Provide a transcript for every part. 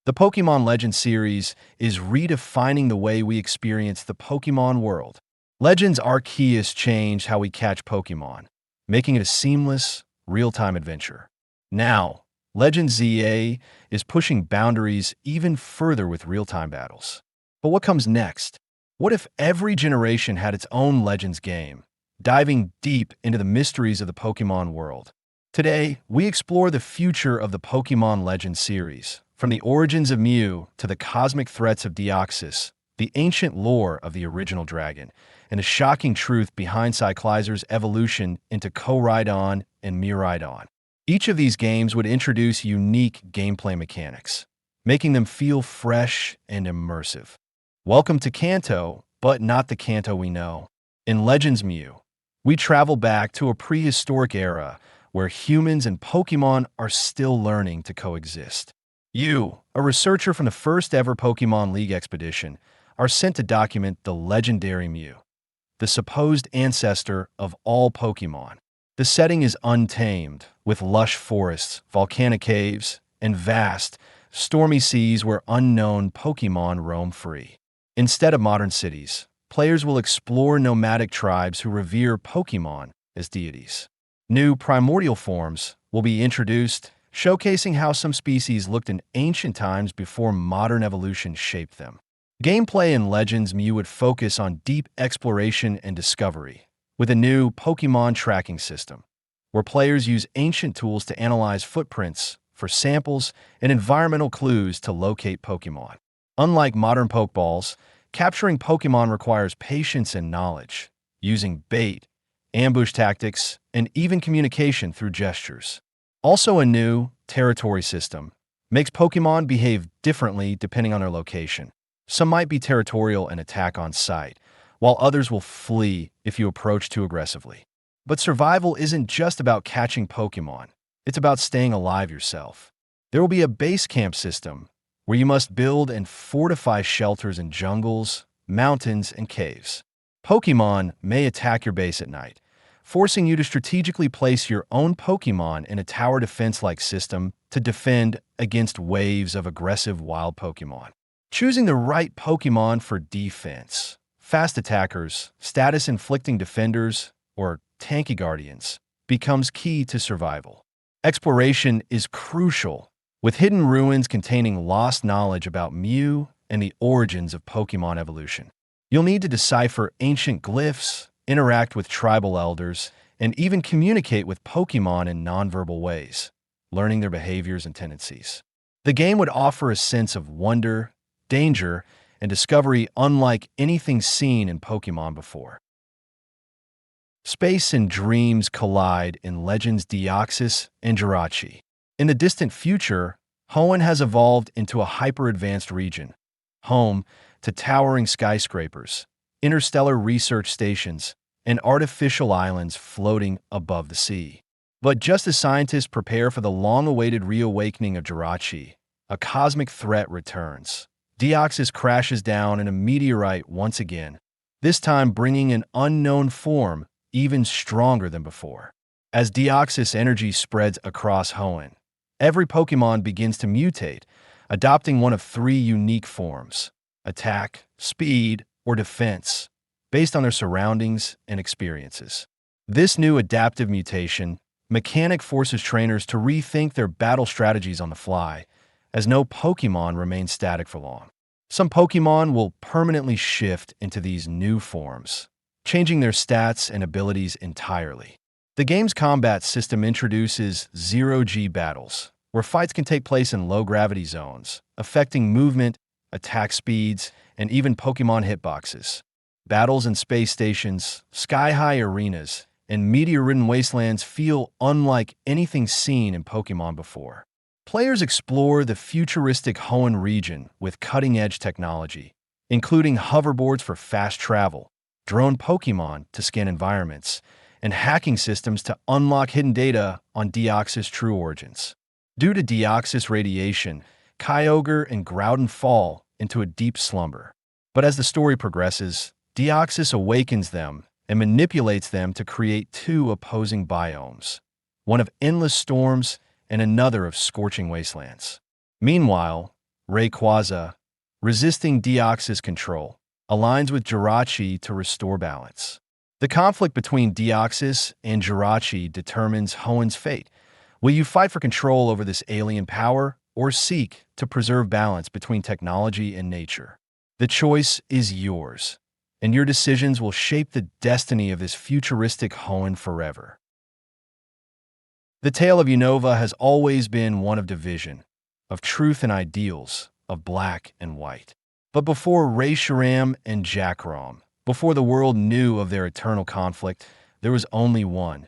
The Pokémon Legends series is redefining the way we experience the Pokémon world. Legends Arceus changed how we catch Pokémon, making it a seamless, real-time adventure. Now, Legends ZA is pushing boundaries even further with real-time battles. But what comes next? What if every generation had its own Legends game, diving deep into the mysteries of the Pokémon world? Today, we explore the future of the Pokémon Legends series, from the origins of Mew to the cosmic threats of Deoxys, the ancient lore of the original dragon, and the shocking truth behind Cyclizer's evolution into Koraidon and Miraidon. Each of these games would introduce unique gameplay mechanics, making them feel fresh and immersive. Welcome to Kanto, but not the Kanto we know. In Legends Mew, we travel back to a prehistoric era where humans and Pokémon are still learning to coexist. You, a researcher from the first ever Pokémon League expedition, are sent to document the legendary Mew, the supposed ancestor of all Pokémon. The setting is untamed, with lush forests, volcanic caves, and vast, stormy seas where unknown Pokémon roam free. Instead of modern cities, players will explore nomadic tribes who revere Pokémon as deities. New primordial forms will be introduced, showcasing how some species looked in ancient times before modern evolution shaped them. Gameplay in Legends Mew would focus on deep exploration and discovery, with a new Pokémon tracking system, where players use ancient tools to analyze footprints for samples and environmental clues to locate Pokémon. Unlike modern Pokeballs, capturing Pokémon requires patience and knowledge, using bait, ambush tactics, and even communication through gestures. Also, a new territory system makes Pokémon behave differently depending on their location. Some might be territorial and attack on sight, while others will flee if you approach too aggressively. But survival isn't just about catching Pokémon, it's about staying alive yourself. There will be a base camp system where you must build and fortify shelters in jungles, mountains, and caves. Pokémon may attack your base at night, forcing you to strategically place your own Pokémon in a tower defense-like system to defend against waves of aggressive wild Pokémon. Choosing the right Pokémon for defense, fast attackers, status-inflicting defenders, or tanky guardians becomes key to survival. Exploration is crucial, with hidden ruins containing lost knowledge about Mew and the origins of Pokémon evolution. You'll need to decipher ancient glyphs, interact with tribal elders, and even communicate with Pokémon in nonverbal ways, learning their behaviors and tendencies. The game would offer a sense of wonder, danger, and discovery unlike anything seen in Pokémon before. Space and dreams collide in Legends Deoxys and Jirachi. In the distant future, Hoenn has evolved into a hyper-advanced region, home to towering skyscrapers, interstellar research stations, and artificial islands floating above the sea. But just as scientists prepare for the long-awaited reawakening of Jirachi, a cosmic threat returns. Deoxys crashes down in a meteorite once again, this time bringing an unknown form even stronger than before. As Deoxys energy spreads across Hoenn, every Pokémon begins to mutate, adopting one of three unique forms: attack, speed, or defense, based on their surroundings and experiences. This new adaptive mutation mechanic forces trainers to rethink their battle strategies on the fly, as no Pokémon remains static for long. Some Pokémon will permanently shift into these new forms, changing their stats and abilities entirely. The game's combat system introduces zero-G battles, where fights can take place in low-gravity zones, affecting movement, attack speeds, and even Pokémon hitboxes. Battles in space stations, sky-high arenas, and meteor-ridden wastelands feel unlike anything seen in Pokémon before. Players explore the futuristic Hoenn region with cutting-edge technology, including hoverboards for fast travel, drone Pokémon to scan environments, and hacking systems to unlock hidden data on Deoxys' true origins. Due to Deoxys radiation, Kyogre and Groudon fall into a deep slumber. But as the story progresses, Deoxys awakens them and manipulates them to create two opposing biomes, one of endless storms and another of scorching wastelands. Meanwhile, Rayquaza, resisting Deoxys control, aligns with Jirachi to restore balance. The conflict between Deoxys and Jirachi determines Hoenn's fate. Will you fight for control over this alien power, or seek to preserve balance between technology and nature? The choice is yours, and your decisions will shape the destiny of this futuristic Hoenn forever. The tale of Unova has always been one of division, of truth and ideals, of black and white. But before Kyurem and Kyurem, before the world knew of their eternal conflict, there was only one,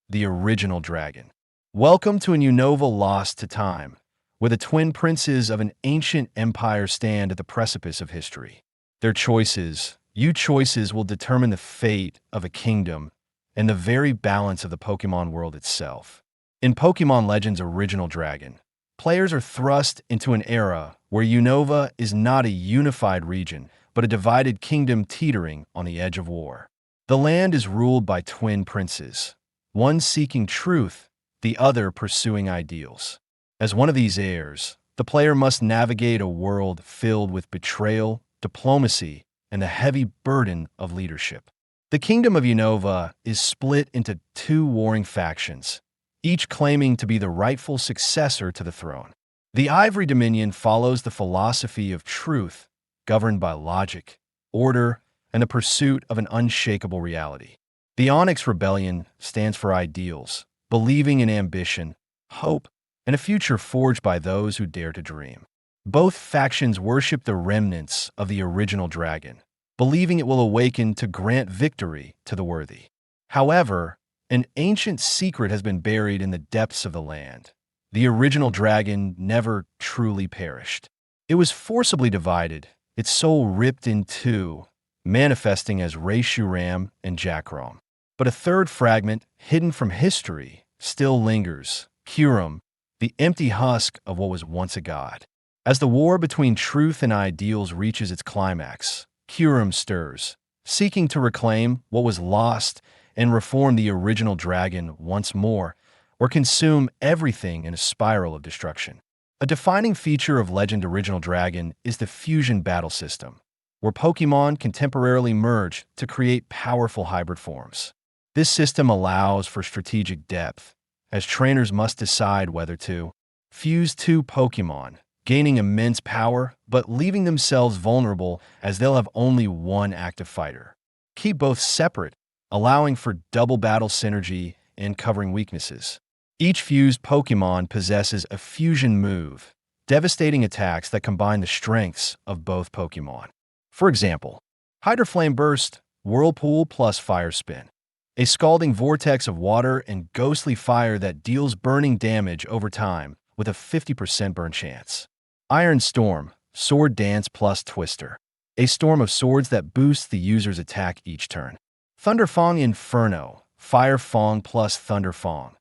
the original dragon. Welcome to an Unova lost to time, where the twin princes of an ancient empire stand at the precipice of history. Their choices, your choices, will determine the fate of a kingdom and the very balance of the Pokémon world itself. In Pokémon Legends Original Dragon, players are thrust into an era where Unova is not a unified region, but a divided kingdom teetering on the edge of war. The land is ruled by twin princes, one seeking truth, the other pursuing ideals. As one of these heirs, the player must navigate a world filled with betrayal, diplomacy, and the heavy burden of leadership. The kingdom of Unova is split into two warring factions, each claiming to be the rightful successor to the throne. The Ivory Dominion follows the philosophy of truth, governed by logic, order, and the pursuit of an unshakable reality. The Onyx Rebellion stands for ideals, believing in ambition, hope, and a future forged by those who dare to dream. Both factions worship the remnants of the original dragon, believing it will awaken to grant victory to the worthy. However, an ancient secret has been buried in the depths of the land. The original dragon never truly perished. It was forcibly divided, its soul ripped in two, manifesting as Kyurem and Kyurem. But a third fragment, hidden from history, still lingers, Kyurem, the empty husk of what was once a god. As the war between truth and ideals reaches its climax, Kyurem stirs, seeking to reclaim what was lost and reform the original dragon once more, or consume everything in a spiral of destruction. A defining feature of Legend Original Dragon is the fusion battle system, where Pokémon can temporarily merge to create powerful hybrid forms. This system allows for strategic depth, as trainers must decide whether to fuse two Pokémon, gaining immense power but leaving themselves vulnerable as they'll have only one active fighter. Keep both separate, allowing for double battle synergy and covering weaknesses. Each fused Pokémon possesses a fusion move, devastating attacks that combine the strengths of both Pokémon. For example, Hydro Flame Burst, Whirlpool plus Fire Spin, a scalding vortex of water and ghostly fire that deals burning damage over time with a 50% burn chance. Iron Storm, Sword Dance plus Twister, a storm of swords that boosts the user's attack each turn. Thunderfang Inferno, Fire Fang plus Thunder Fang,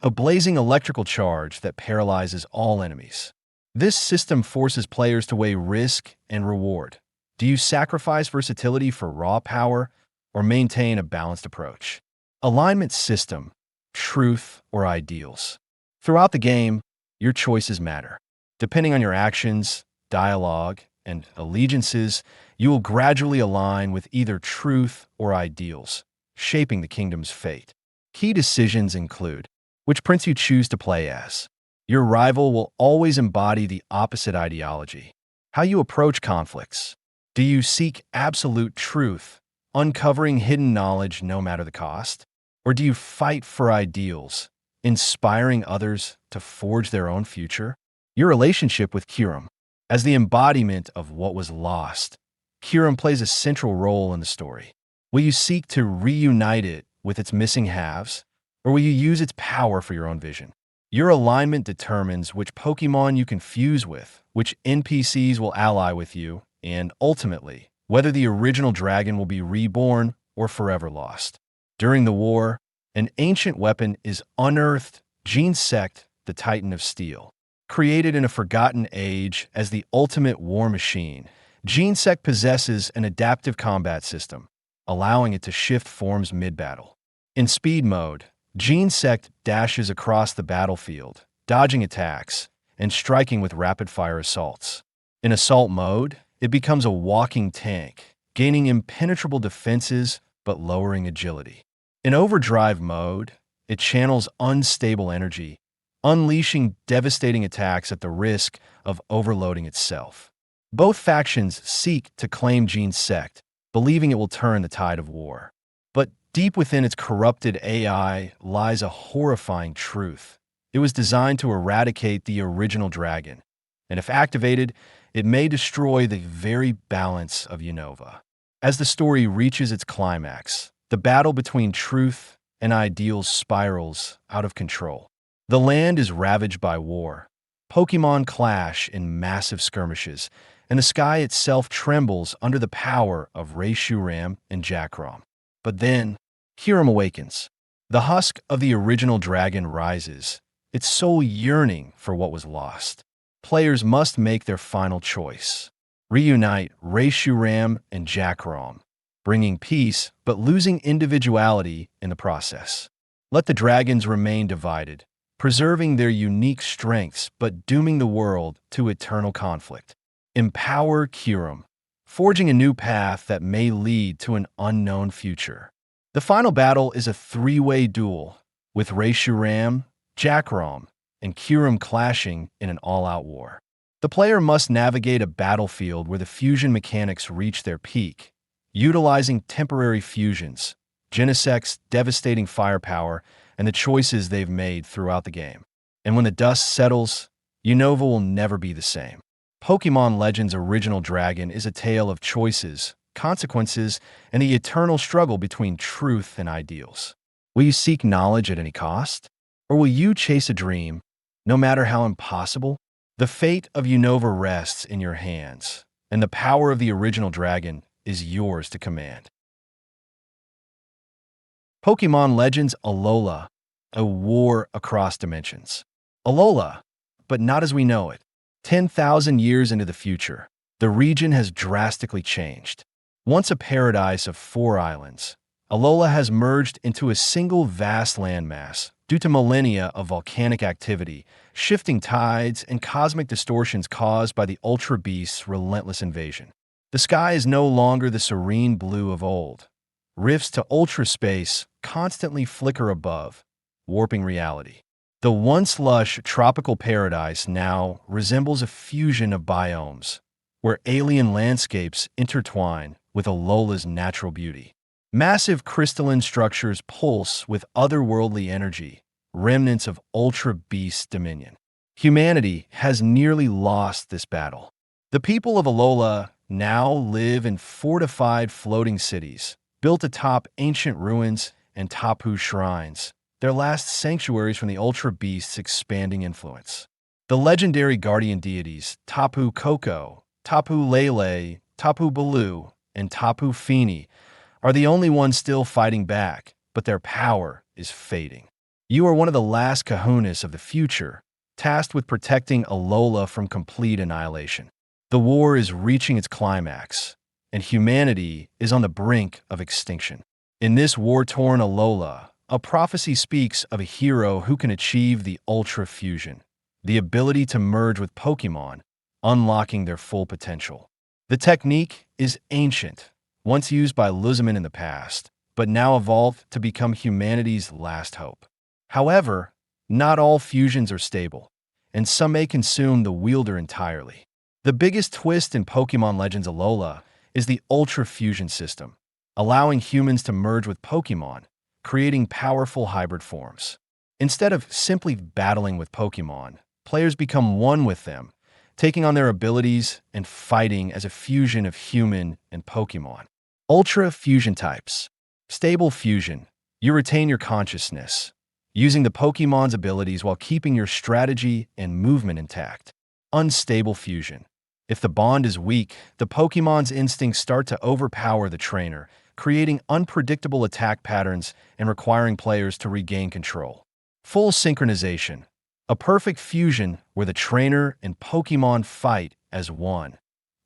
a blazing electrical charge that paralyzes all enemies. This system forces players to weigh risk and reward. Do you sacrifice versatility for raw power or maintain a balanced approach? Alignment system, truth or ideals. Throughout the game, your choices matter. Depending on your actions, dialogue, and allegiances, you will gradually align with either truth or ideals, shaping the kingdom's fate. Key decisions include which prince you choose to play as. Your rival will always embody the opposite ideology. How you approach conflicts. Do you seek absolute truth, uncovering hidden knowledge no matter the cost? Or do you fight for ideals, inspiring others to forge their own future? Your relationship with Kyurem. As the embodiment of what was lost, Kyurem plays a central role in the story. Will you seek to reunite it with its missing halves, or will you use its power for your own vision? Your alignment determines which Pokémon you can fuse with, which NPCs will ally with you, and ultimately, whether the original dragon will be reborn or forever lost. During the war, an ancient weapon is unearthed, Genesect, the Titan of Steel. Created in a forgotten age as the ultimate war machine, Genesect possesses an adaptive combat system, allowing it to shift forms mid-battle. In speed mode, Genesect dashes across the battlefield, dodging attacks, and striking with rapid-fire assaults. In assault mode, it becomes a walking tank, gaining impenetrable defenses but lowering agility. In overdrive mode, it channels unstable energy, unleashing devastating attacks at the risk of overloading itself. Both factions seek to claim Gene's sect, believing it will turn the tide of war. But deep within its corrupted AI lies a horrifying truth. It was designed to eradicate the original dragon, and if activated, it may destroy the very balance of Unova. As the story reaches its climax, the battle between truth and ideals spirals out of control. The land is ravaged by war. Pokémon clash in massive skirmishes, and the sky itself trembles under the power of Kyurem and Jakrom. But then, Kyurem awakens. The husk of the original dragon rises, its soul yearning for what was lost. Players must make their final choice. Reunite Kyurem and Jakrom, bringing peace but losing individuality in the process. Let the dragons remain divided, preserving their unique strengths but dooming the world to eternal conflict. Empower Kyurem, forging a new path that may lead to an unknown future. The final battle is a three-way duel, with Kyurem, Jakrom, and Kyurem clashing in an all-out war. The player must navigate a battlefield where the fusion mechanics reach their peak, utilizing temporary fusions, Genesect's devastating firepower, and the choices they've made throughout the game. And when the dust settles, Unova will never be the same. Pokémon Legends' original dragon is a tale of choices, consequences, and the eternal struggle between truth and ideals. Will you seek knowledge at any cost? Or will you chase a dream, no matter how impossible? The fate of Unova rests in your hands, and the power of the original dragon is yours to command. Pokémon Legends Alola, a war across dimensions. Alola, but not as we know it. 10,000 years into the future, the region has drastically changed. Once a paradise of 4 islands, Alola has merged into a single vast landmass due to millennia of volcanic activity, shifting tides, and cosmic distortions caused by the Ultra Beast's relentless invasion. The sky is no longer the serene blue of old. Rifts to ultra space constantly flicker above, warping reality. The once lush tropical paradise now resembles a fusion of biomes, where alien landscapes intertwine with Alola's natural beauty. Massive crystalline structures pulse with otherworldly energy, remnants of Ultra Beast dominion. Humanity has nearly lost this battle. The people of Alola now live in fortified floating cities, built atop ancient ruins and Tapu shrines, their last sanctuaries from the Ultra Beast's expanding influence. The legendary guardian deities Tapu Koko, Tapu Lele, Tapu Baloo, and Tapu Fini are the only ones still fighting back, but their power is fading. You are one of the last kahunas of the future, tasked with protecting Alola from complete annihilation. The war is reaching its climax, and humanity is on the brink of extinction. In this war-torn Alola, a prophecy speaks of a hero who can achieve the Ultra Fusion, the ability to merge with Pokémon, unlocking their full potential. The technique is ancient, once used by Luzman in the past, but now evolved to become humanity's last hope. However, not all fusions are stable, and some may consume the wielder entirely. The biggest twist in Pokémon Legends Alola is the Ultra Fusion system, allowing humans to merge with Pokémon, creating powerful hybrid forms. Instead of simply battling with Pokémon, players become one with them, taking on their abilities and fighting as a fusion of human and Pokémon. Ultra Fusion types. Stable Fusion. You retain your consciousness, using the Pokémon's abilities while keeping your strategy and movement intact. Unstable Fusion. If the bond is weak, the Pokémon's instincts start to overpower the trainer, creating unpredictable attack patterns and requiring players to regain control. Full Synchronization. A perfect fusion where the trainer and Pokémon fight as one,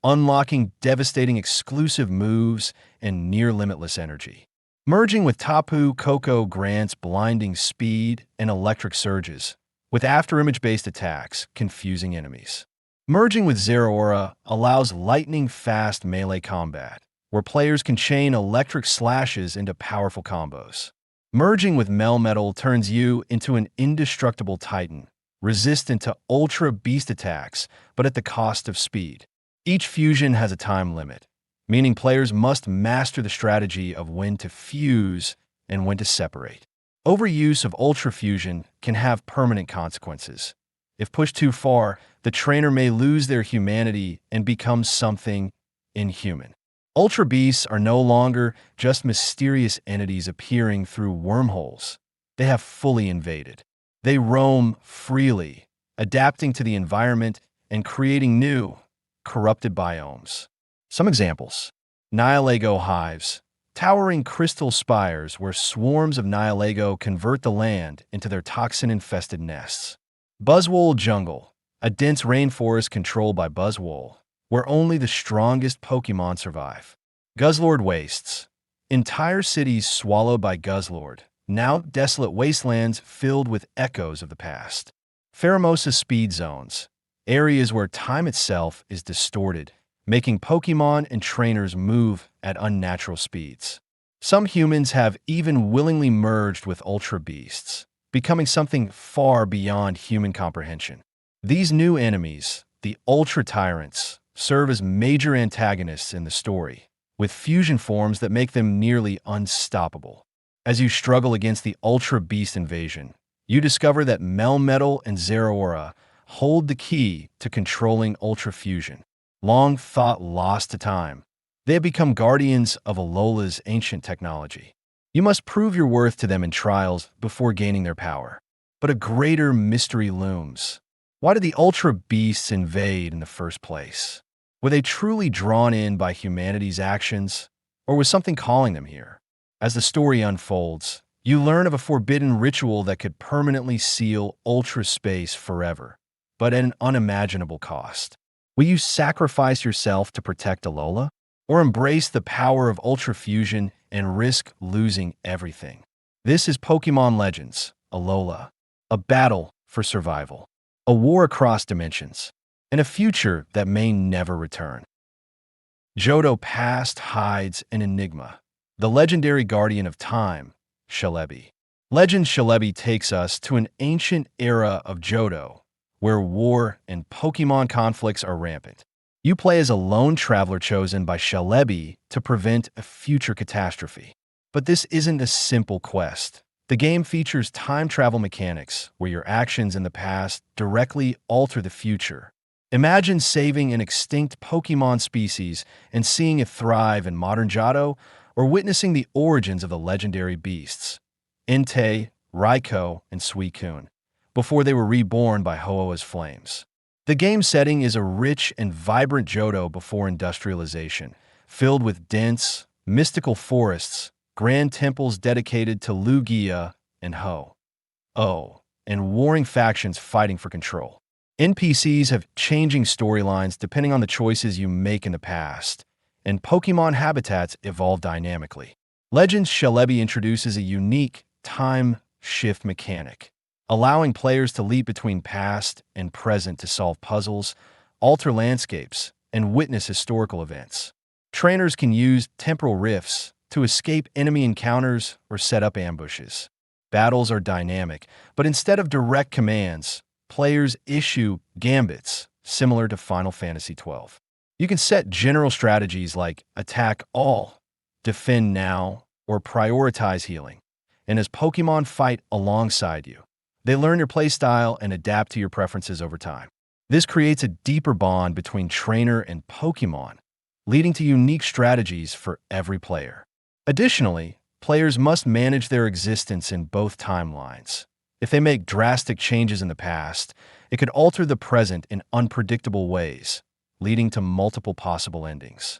unlocking devastating exclusive moves and near-limitless energy. Merging with Tapu Koko grants blinding speed and electric surges, with afterimage-based attacks confusing enemies. Merging with Zeraora allows lightning-fast melee combat, where players can chain electric slashes into powerful combos. Merging with Melmetal turns you into an indestructible titan, resistant to ultra beast attacks, but at the cost of speed. Each fusion has a time limit, meaning players must master the strategy of when to fuse and when to separate. Overuse of Ultra Fusion can have permanent consequences. If pushed too far, the trainer may lose their humanity and become something inhuman. Ultra Beasts are no longer just mysterious entities appearing through wormholes. They have fully invaded. They roam freely, adapting to the environment and creating new, corrupted biomes. Some examples: Nihilego hives, towering crystal spires where swarms of Nihilego convert the land into their toxin-infested nests. Buzzwole jungle, a dense rainforest controlled by Buzzwole, where only the strongest Pokémon survive. Guzzlord wastes, entire cities swallowed by Guzzlord, now desolate wastelands filled with echoes of the past. Pheromosa speed zones, areas where time itself is distorted, making Pokémon and trainers move at unnatural speeds. Some humans have even willingly merged with Ultra Beasts, becoming something far beyond human comprehension. These new enemies, the Ultra Tyrants, serve as major antagonists in the story, with fusion forms that make them nearly unstoppable. As you struggle against the Ultra Beast invasion, you discover that Melmetal and Zeraora hold the key to controlling Ultra Fusion. Long thought lost to time, they have become guardians of Alola's ancient technology. You must prove your worth to them in trials before gaining their power. But a greater mystery looms. Why did the Ultra Beasts invade in the first place? Were they truly drawn in by humanity's actions, or was something calling them here? As the story unfolds, you learn of a forbidden ritual that could permanently seal Ultra Space forever, but at an unimaginable cost. Will you sacrifice yourself to protect Alola, or embrace the power of Ultra Fusion and risk losing everything? This is Pokémon Legends, Alola, a battle for survival, a war across dimensions, and a future that may never return. Johto past hides an enigma, the legendary guardian of time, Celebi. Legend Celebi takes us to an ancient era of Johto, where war and Pokémon conflicts are rampant. You play as a lone traveler chosen by Celebi to prevent a future catastrophe. But this isn't a simple quest. The game features time travel mechanics, where your actions in the past directly alter the future. Imagine saving an extinct Pokémon species and seeing it thrive in modern Johto, or witnessing the origins of the legendary beasts, Entei, Raikou, and Suicune, before they were reborn by Ho-Oh's flames. The game setting is a rich and vibrant Johto before industrialization, filled with dense, mystical forests, grand temples dedicated to Lugia and Ho-Oh, and warring factions fighting for control. NPCs have changing storylines depending on the choices you make in the past, and Pokémon habitats evolve dynamically. Legends Celebi introduces a unique time shift mechanic, allowing players to leap between past and present to solve puzzles, alter landscapes, and witness historical events. Trainers can use temporal rifts to escape enemy encounters or set up ambushes. Battles are dynamic, but instead of direct commands, players issue gambits similar to Final Fantasy XII. You can set general strategies like attack all, defend now, or prioritize healing. And as Pokémon fight alongside you, they learn your playstyle and adapt to your preferences over time. This creates a deeper bond between trainer and Pokémon, leading to unique strategies for every player. Additionally, players must manage their existence in both timelines. If they make drastic changes in the past, it could alter the present in unpredictable ways, leading to multiple possible endings.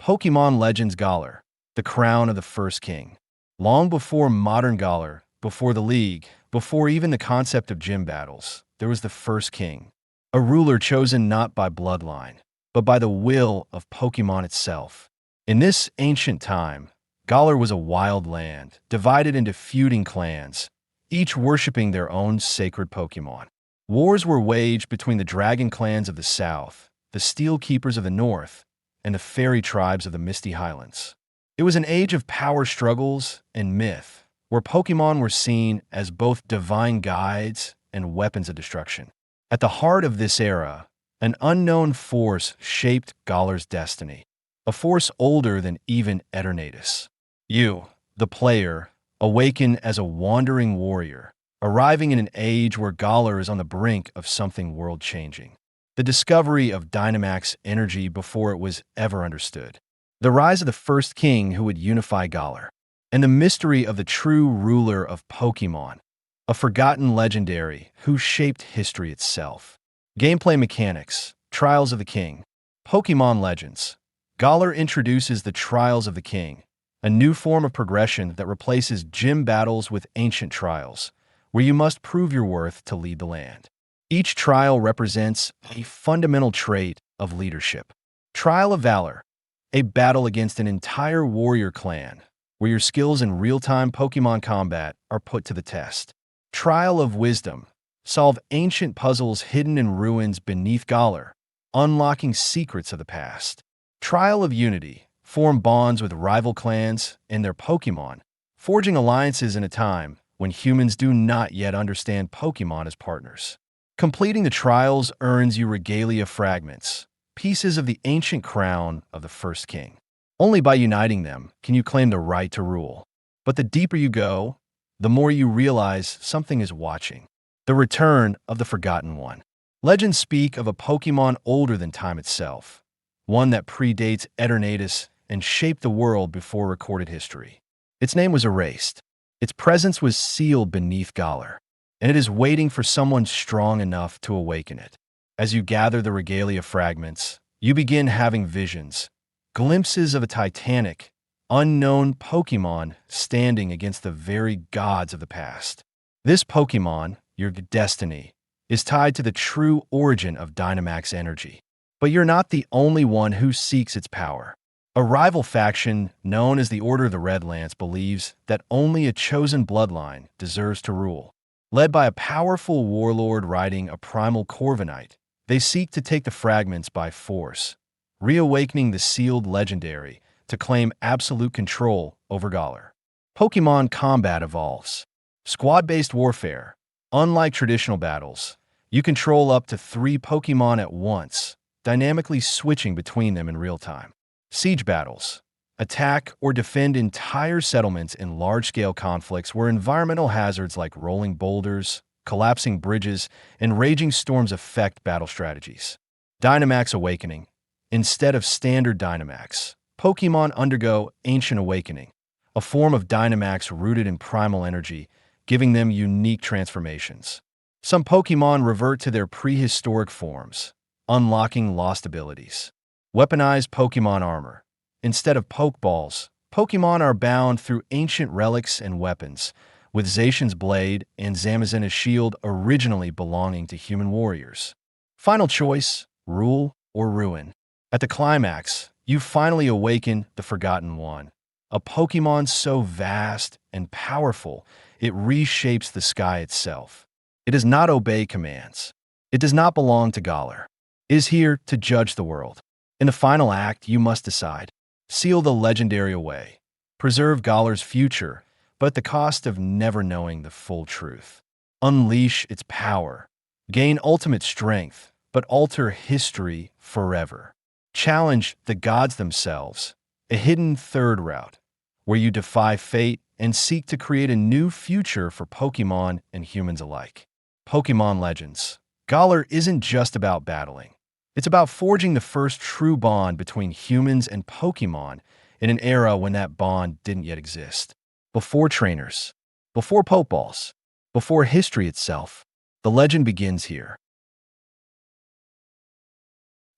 Pokémon Legends Galar, the crown of the first king. Long before modern Galar, before the League, before even the concept of gym battles, there was the first king, a ruler chosen not by bloodline, but by the will of Pokémon itself. In this ancient time, Galar was a wild land, divided into feuding clans, each worshipping their own sacred Pokémon. Wars were waged between the dragon clans of the south, the steel keepers of the north, and the fairy tribes of the misty highlands. It was an age of power struggles and myth, where Pokémon were seen as both divine guides and weapons of destruction. At the heart of this era, an unknown force shaped Galar's destiny, a force older than even Eternatus. You, the player, awaken as a wandering warrior, arriving in an age where Galar is on the brink of something world-changing. The discovery of Dynamax energy before it was ever understood. The rise of the first king who would unify Galar. And the mystery of the true ruler of Pokémon, a forgotten legendary who shaped history itself. Gameplay mechanics, Trials of the King. Pokémon Legends. Galar introduces the Trials of the King, a new form of progression that replaces gym battles with ancient trials, where you must prove your worth to lead the land. Each trial represents a fundamental trait of leadership. Trial of Valor, a battle against an entire warrior clan, where your skills in real-time Pokémon combat are put to the test. Trial of Wisdom, solve ancient puzzles hidden in ruins beneath Galar, unlocking secrets of the past. Trial of Unity, form bonds with rival clans and their Pokémon, forging alliances in a time when humans do not yet understand Pokémon as partners. Completing the trials earns you regalia fragments, pieces of the ancient crown of the first king. Only by uniting them can you claim the right to rule. But the deeper you go, the more you realize something is watching. The return of the Forgotten One. Legends speak of a Pokémon older than time itself, one that predates Eternatus and shaped the world before recorded history. Its name was erased. Its presence was sealed beneath Galar, and it is waiting for someone strong enough to awaken it. As you gather the regalia fragments, you begin having visions, glimpses of a titanic, unknown Pokémon standing against the very gods of the past. This Pokémon, your destiny, is tied to the true origin of Dynamax energy. But you're not the only one who seeks its power. A rival faction known as the Order of the Red Lance believes that only a chosen bloodline deserves to rule. Led by a powerful warlord riding a primal Corviknight, they seek to take the fragments by force, reawakening the sealed legendary to claim absolute control over Galar. Pokémon combat evolves. Squad-based warfare. Unlike traditional battles, you control up to 3 Pokémon at once, dynamically switching between them in real time. Siege battles. Attack or defend entire settlements in large-scale conflicts where environmental hazards like rolling boulders, collapsing bridges, and raging storms affect battle strategies. Dynamax Awakening. Instead of standard Dynamax, Pokémon undergo Ancient Awakening, a form of Dynamax rooted in primal energy, giving them unique transformations. Some Pokémon revert to their prehistoric forms, unlocking lost abilities. Weaponized Pokémon armor. Instead of Pokeballs, Pokémon are bound through ancient relics and weapons, with Zacian's blade and Zamazena's shield originally belonging to human warriors. Final choice, rule or ruin. At the climax, you finally awaken the Forgotten One, a Pokémon so vast and powerful it reshapes the sky itself. It does not obey commands. It does not belong to Galar. It is here to judge the world. In the final act, you must decide. Seal the legendary away. Preserve Galar's future, but at the cost of never knowing the full truth. Unleash its power. Gain ultimate strength, but alter history forever. Challenge the gods themselves, a hidden third route, where you defy fate and seek to create a new future for Pokémon and humans alike. Pokémon Legends. Galar isn't just about battling. It's about forging the first true bond between humans and Pokémon in an era when that bond didn't yet exist. Before trainers, before Pokeballs, before history itself, the legend begins here.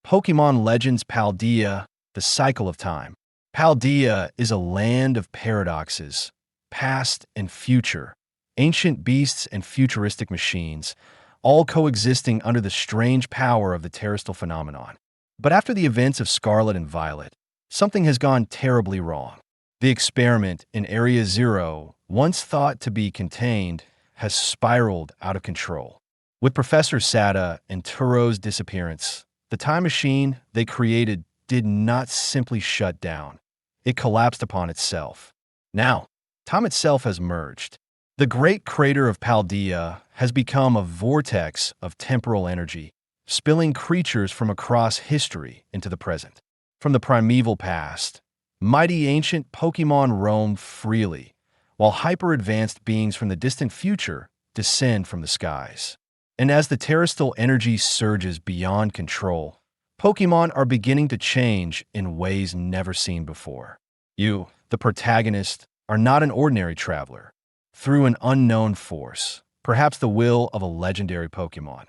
Pokémon Legends Paldea, the cycle of time. Paldea is a land of paradoxes, past and future, ancient beasts and futuristic machines, all coexisting under the strange power of the terrestrial phenomenon. But after the events of Scarlet and Violet, something has gone terribly wrong. The experiment in Area Zero, once thought to be contained, has spiraled out of control. With Professor Sada and Turo's disappearance, the time machine they created did not simply shut down. It collapsed upon itself. Now, time itself has merged. The great crater of Paldea has become a vortex of temporal energy, spilling creatures from across history into the present. From the primeval past, mighty ancient Pokémon roam freely, while hyper-advanced beings from the distant future descend from the skies. And as the terrestrial energy surges beyond control, Pokémon are beginning to change in ways never seen before. You, the protagonist, are not an ordinary traveler. Through an unknown force, perhaps the will of a legendary Pokémon,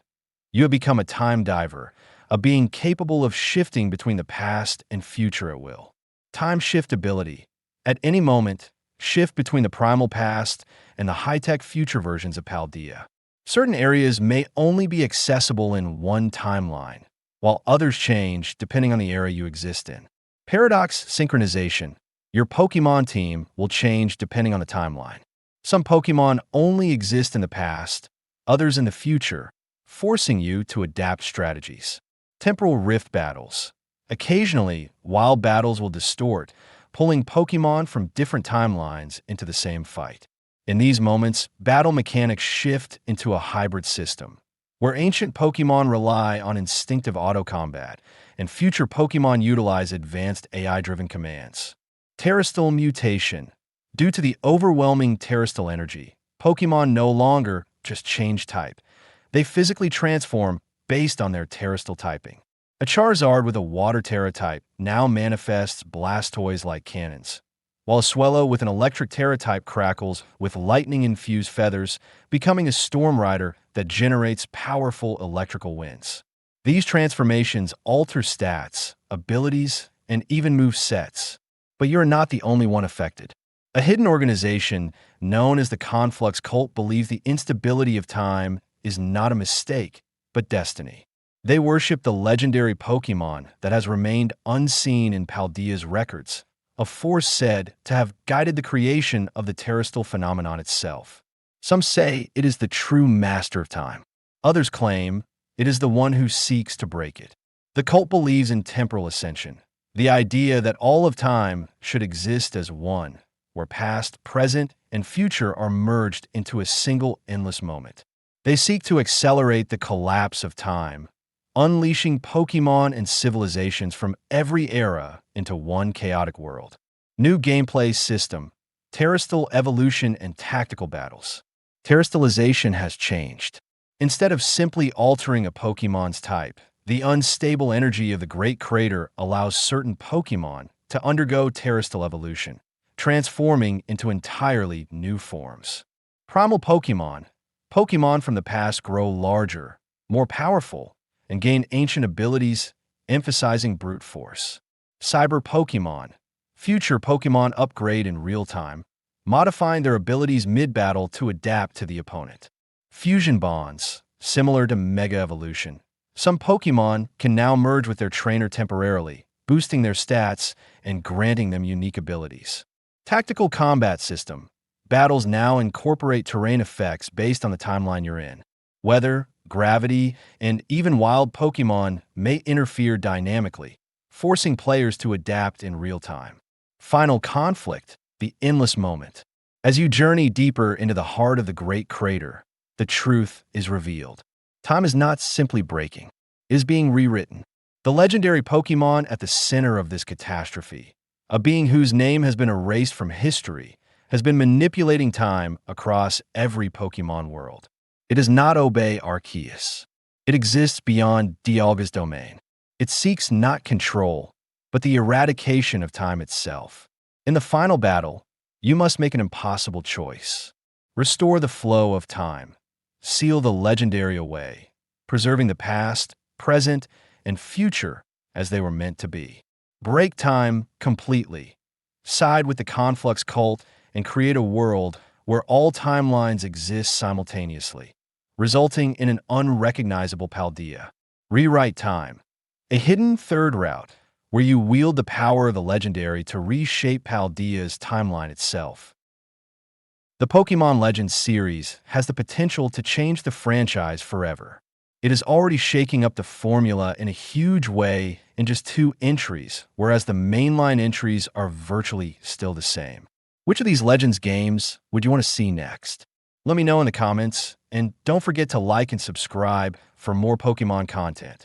you have become a time diver, a being capable of shifting between the past and future at will. Time shift ability. At any moment, shift between the primal past and the high-tech future versions of Paldea. Certain areas may only be accessible in one timeline, while others change depending on the area you exist in. Paradox synchronization. Your Pokémon team will change depending on the timeline. Some Pokémon only exist in the past, others in the future, forcing you to adapt strategies. Temporal rift battles. Occasionally, wild battles will distort, pulling Pokémon from different timelines into the same fight. In these moments, battle mechanics shift into a hybrid system, where ancient Pokémon rely on instinctive auto-combat, and future Pokémon utilize advanced AI-driven commands. Terrestrial mutation. Due to the overwhelming terrestrial energy, Pokémon no longer just change type. They physically transform based on their terrestrial typing. A Charizard with a Water Terra type now manifests Blastoise-like cannons, while a Swellow with an Electric Terra type crackles with lightning-infused feathers, becoming a Storm Rider that generates powerful electrical winds. These transformations alter stats, abilities, and even move sets. But you're not the only one affected. A hidden organization known as the Conflux Cult believes the instability of time is not a mistake, but destiny. They worship the legendary Pokémon that has remained unseen in Paldea's records, a force said to have guided the creation of the terrestrial phenomenon itself. Some say it is the true master of time. Others claim it is the one who seeks to break it. The cult believes in temporal ascension, the idea that all of time should exist as one, where past, present, and future are merged into a single endless moment. They seek to accelerate the collapse of time, unleashing Pokémon and civilizations from every era into one chaotic world. New gameplay system, terrestrial evolution and tactical battles. Terrestrialization has changed. Instead of simply altering a Pokémon's type, the unstable energy of the Great Crater allows certain Pokémon to undergo terrestrial evolution, transforming into entirely new forms. Primal Pokémon. Pokémon from the past grow larger, more powerful, and gain ancient abilities, emphasizing brute force. Cyber Pokémon. Future Pokémon upgrade in real time, modifying their abilities mid-battle to adapt to the opponent. Fusion bonds. Similar to Mega Evolution, some Pokémon can now merge with their trainer temporarily, boosting their stats and granting them unique abilities. Tactical combat system. Battles now incorporate terrain effects based on the timeline you're in. Weather, gravity, and even wild Pokémon may interfere dynamically, forcing players to adapt in real time. Final conflict, the endless moment. As you journey deeper into the heart of the Great Crater, the truth is revealed. Time is not simply breaking, it is being rewritten. The legendary Pokémon at the center of this catastrophe, a being whose name has been erased from history, has been manipulating time across every Pokémon world. It does not obey Arceus. It exists beyond Dialga's domain. It seeks not control, but the eradication of time itself. In the final battle, you must make an impossible choice. Restore the flow of time. Seal the legendary away, preserving the past, present, and future as they were meant to be. Break time completely. Side with the Conflux Cult and create a world where all timelines exist simultaneously, resulting in an unrecognizable Paldea. Rewrite time. A hidden third route, where you wield the power of the legendary to reshape Paldea's timeline itself. The Pokémon Legends series has the potential to change the franchise forever. It is already shaking up the formula in a huge way in just 2 entries, whereas the mainline entries are virtually still the same. Which of these Legends games would you want to see next? Let me know in the comments, and don't forget to like and subscribe for more Pokémon content.